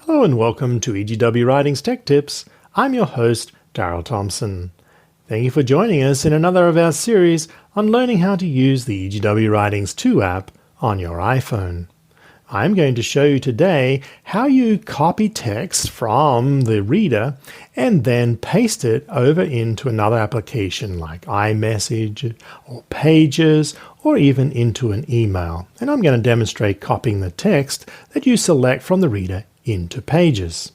Hello and welcome to EGW Writings Tech Tips. I'm your host, Darryl Thompson. Thank you for joining us in another of our series on learning how to use the EGW Writings 2 app on your iPhone. I'm going to show you today how you copy text from the reader and then paste it over into another application like iMessage or Pages or even into an email. And I'm going to demonstrate copying the text that you select from the reader into Pages.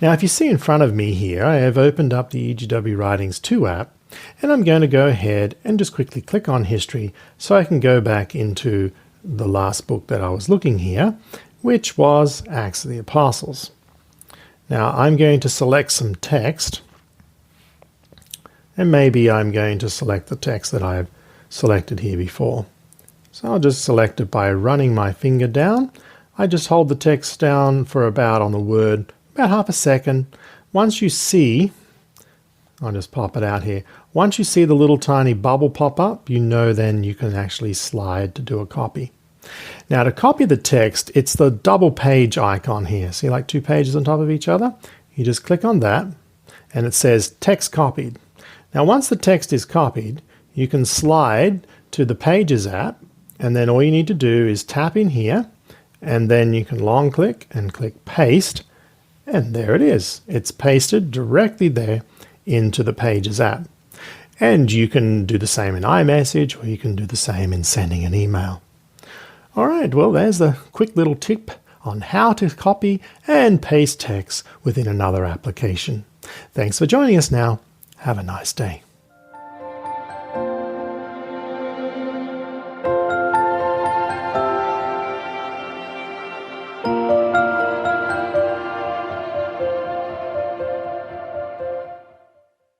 Now, if you see in front of me here, I have opened up the EGW Writings 2 app, and I'm going to go ahead and just quickly click on History so I can go back into the last book that I was looking here, which was Acts of the Apostles. Now, I'm going to select some text, and maybe I'm going to select the text that I've selected here before. So I'll just select it by running my finger down. I just hold the text down for about half a second. Once you see, I'll just pop it out here. Once you see the little tiny bubble pop up, you know then you can actually slide to do a copy. Now to copy the text, it's the double page icon here. See, like two pages on top of each other? You just click on that and it says text copied. Now once the text is copied, you can slide to the Pages app, and then all you need to do is tap in here, and then you can long click and click paste, and there it is. It's pasted directly there into the Pages app. And you can do the same in iMessage, or you can do the same in sending an email. All right, well, there's the quick little tip on how to copy and paste text within another application. Thanks for joining us now. Have a nice day.